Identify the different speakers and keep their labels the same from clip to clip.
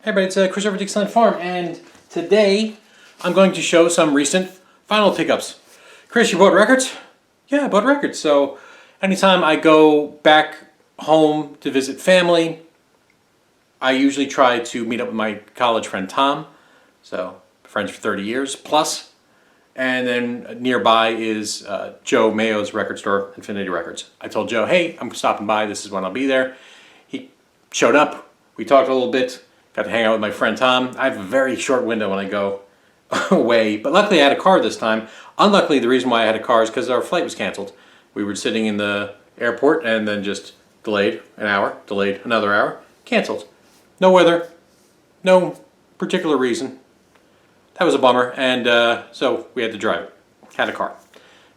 Speaker 1: Hey everybody, it's Chris over at Dixieland Farm, and today I'm going to show some recent vinyl pickups. Chris, you bought records? Yeah, I bought records. So anytime I go back home to visit family, I usually try to meet up with my college friend Tom. So friends for 30 years plus. And then nearby is Joe Mayo's record store, Infinity Records. I told Joe, hey, I'm stopping by. This is when I'll be there. He showed up. We talked a little bit. Got to hang out with my friend Tom. I have a very short window when I go away, but luckily I had a car this time. Unluckily, the reason why I had a car is because our flight was canceled. We were sitting in the airport and then just delayed an hour, delayed another hour, canceled. No weather, no particular reason. That was a bummer, and so we had to drive it. Had a car,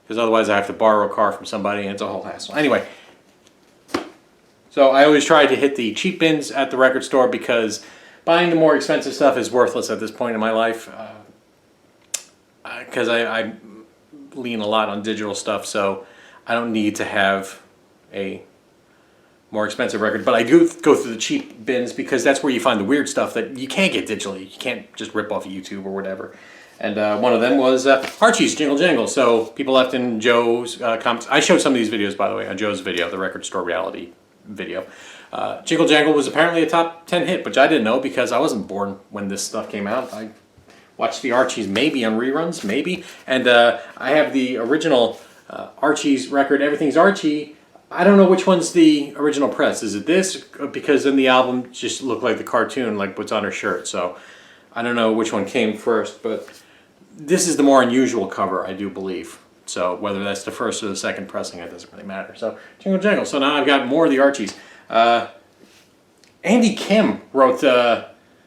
Speaker 1: because otherwise I have to borrow a car from somebody and it's a whole hassle. Anyway, so I always try to hit the cheap bins at the record store because buying the more expensive stuff is worthless at this point in my life, because I lean a lot on digital stuff, so I don't need to have a more expensive record. But I do go through the cheap bins because that's where you find the weird stuff that you can't get digitally. You can't just rip off of YouTube or whatever. And one of them was Archies, Jingle Jangle. So people left in Joe's comments. I showed some of these videos, by the way, on Joe's video, the record store reality video. Jingle Jangle was apparently a top 10 hit, which I didn't know because I wasn't born when this stuff came out. I watched the Archies maybe on reruns, maybe. And I have the original Archies record, Everything's Archie. I don't know which one's the original press. Is it this? Because then the album just looked like the cartoon, like what's on her shirt. So I don't know which one came first, but this is the more unusual cover, I do believe. So whether that's the first or the second pressing, it doesn't really matter. So Jingle Jangle. So now I've got more of the Archies. Andy Kim wrote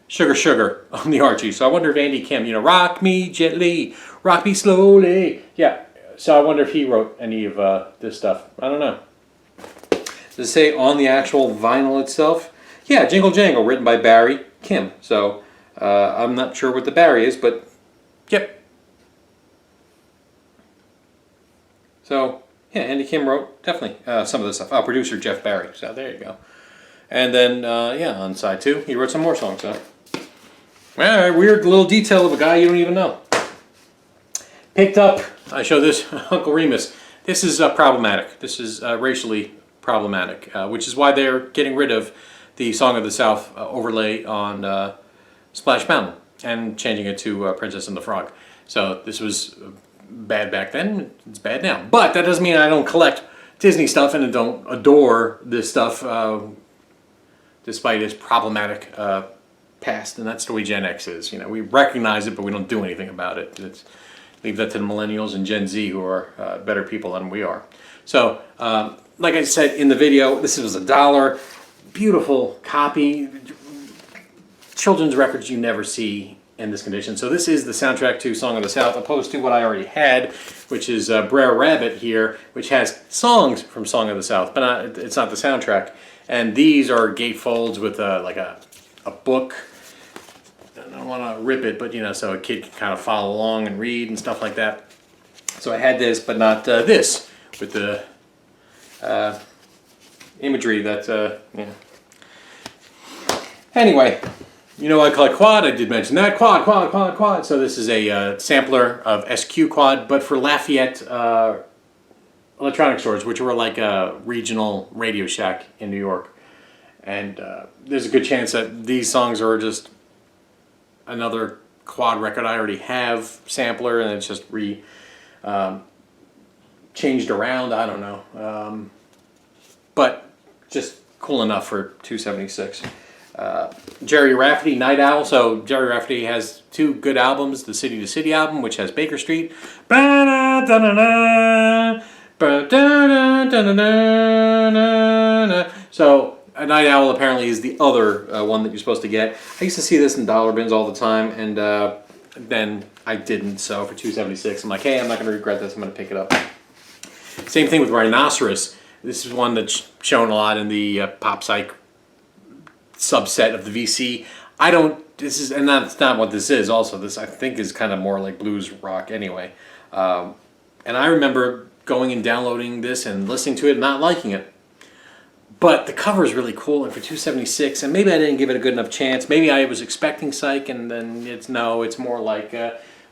Speaker 1: Sugar Sugar on the Archies. So I wonder if Andy Kim, rock me gently, rock me slowly. Yeah, so I wonder if he wrote any of this stuff. I don't know. Does it say on the actual vinyl itself? Yeah, Jingle Jangle, written by Barry Kim. So I'm not sure what the Barry is, but yep. So yeah, Andy Kim wrote definitely some of this stuff. Producer Jeff Barry. So there you go. And then yeah, on side 2, he wrote some more songs. So weird little detail of a guy you don't even know. Picked up. I show this Uncle Remus. This is problematic. This is racially problematic, which is why they're getting rid of the Song of the South overlay on Splash Mountain and changing it to Princess and the Frog. So this was bad back then, it's bad now. But that doesn't mean I don't collect Disney stuff and I don't adore this stuff despite its problematic past. And that's the way Gen X is. We recognize it, but we don't do anything about it. Leave that to the millennials and Gen Z, who are better people than we are. So like I said in the video, this was $1. Beautiful copy. Children's records you never see in this condition. So this is the soundtrack to Song of the South, opposed to what I already had, which is Brer Rabbit here, which has songs from Song of the South, but it's not the soundtrack. And these are gatefolds with like a book. I don't want to rip it, but so a kid can kind of follow along and read and stuff like that. So I had this, but not this, with the imagery that, Anyway. I collect quad. I did mention that. Quad. So this is a sampler of SQ quad, but for Lafayette electronic stores, which were like a regional Radio Shack in New York. And there's a good chance that these songs are just another quad record I already have sampler, and it's just changed around. I don't know. But just cool enough for $2.76. Jerry Rafferty, Night Owl. So Jerry Rafferty has 2 good albums. The City to City album, which has Baker Street. So a Night Owl apparently is the other one that you're supposed to get. I used to see this in dollar bins all the time, and then I didn't. So for $2.76, I'm like, hey, I'm not going to regret this. I'm going to pick it up. Same thing with Rhinoceros. This is one that's shown a lot in the pop psych subset of the VC. And that's not what this is. Also, this I think is kind of more like blues rock anyway. And I remember going and downloading this and listening to it and not liking it. But the cover is really cool, and for $2.76, and maybe I didn't give it a good enough chance. Maybe I was expecting Psych, and then it's more like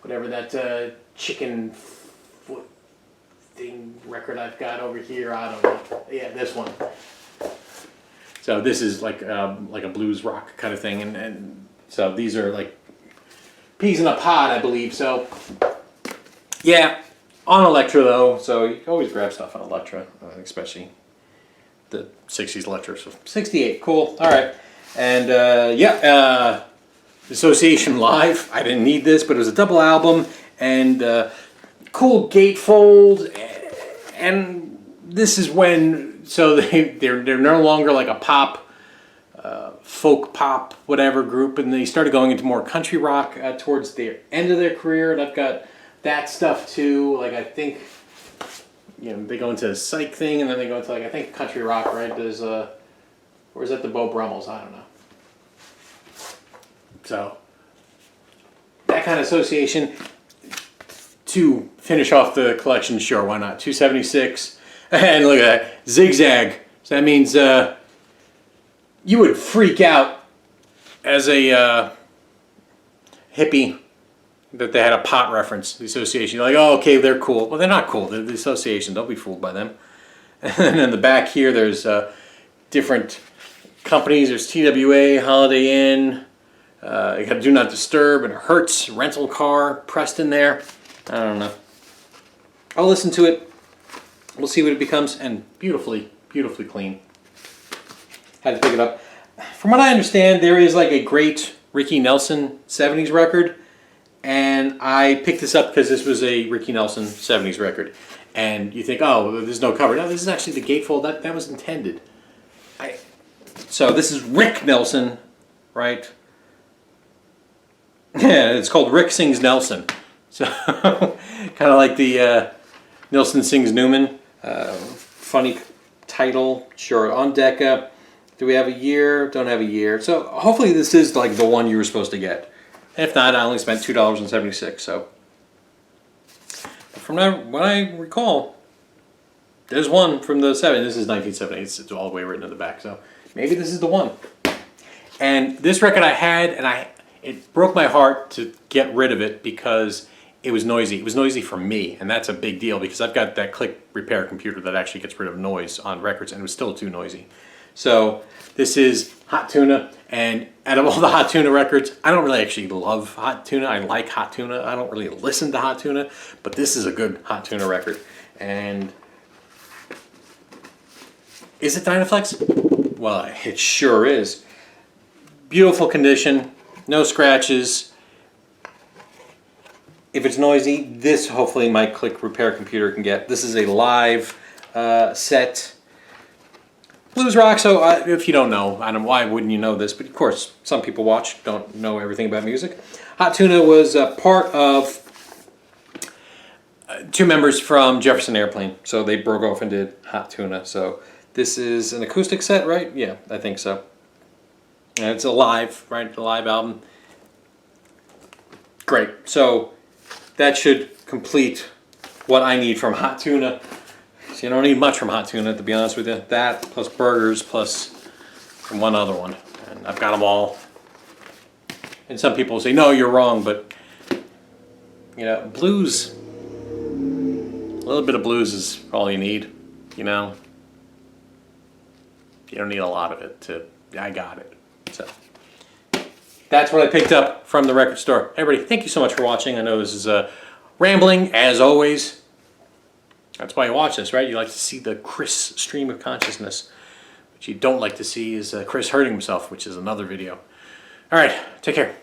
Speaker 1: whatever that chicken foot thing record I've got over here. I don't know. Yeah, this one. So this is like a blues rock kind of thing, and so these are like peas in a pod, I believe. So yeah, on Elektra though. So you can always grab stuff on Elektra, especially the 60s Electra. So 68, cool. All right, and Association Live. I didn't need this, but it was a double album and cool gatefold. And this is when they're no longer like a pop, folk pop, whatever group, and they started going into more country rock towards the end of their career. And I've got that stuff too. Like I think. They go into a Psych thing, and then they go into, like, I think country rock, right? There's or is that the Beau Brummels? I don't know. So that kind of association to finish off the collection, sure, why not? $2.76, and look at that, zigzag. So that means you would freak out as a hippie that they had a pot reference, the association. You're like, oh, okay, they're cool. Well, they're not cool. They're the association. Don't be fooled by them. And in the back here, there's different companies. There's TWA, Holiday Inn. You got Do Not Disturb and Hertz rental car pressed in there. I don't know. I'll listen to it. We'll see what it becomes. And beautifully, beautifully clean. Had to pick it up. From what I understand, there is like a great Ricky Nelson 70s record. And I picked this up because this was a Ricky Nelson 70s record. And you think, oh, there's no cover. No, this is actually the gatefold. That was intended. So this is Rick Nelson, right? Yeah, it's called Rick Sings Nelson. So kind of like the Nelson Sings Newman. Funny title. Sure, on Decca. Do we have a year? Don't have a year. So hopefully this is like the one you were supposed to get. If not, I only spent $2.76. So, from what I recall, there's one from the 70s. This is 1970. It's all the way written in the back. So maybe this is the one. And this record I had, and it broke my heart to get rid of it because it was noisy. It was noisy for me, and that's a big deal because I've got that click repair computer that actually gets rid of noise on records, and it was still too noisy. So this is Hot Tuna, and out of all the Hot Tuna records, I don't really actually love Hot Tuna. I like Hot Tuna. I don't really listen to Hot Tuna, but this is a good Hot Tuna record. And is it Dynaflex? Well, it sure is. Beautiful condition, no scratches. If it's noisy, this hopefully my click repair computer can get. This is a live set. Blues rock, so if you don't know, I don't know why wouldn't you know this, but of course, some people watch, don't know everything about music. Hot Tuna was part of two members from Jefferson Airplane, so they broke off and did Hot Tuna. So this is an acoustic set, right? Yeah, I think so. And it's a live, right? The live album. Great. So that should complete what I need from Hot Tuna. So you don't need much from Hot Tuna, to be honest with you. That, plus burgers, plus one other one. And I've got them all. And some people say, no, you're wrong, but, blues, a little bit of blues is all you need, You don't need a lot of it I got it. So that's what I picked up from the record store. Everybody, thank you so much for watching. I know this is rambling, as always. That's why you watch this, right? You like to see the Chris stream of consciousness. What you don't like to see is Chris hurting himself, which is another video. All right, take care.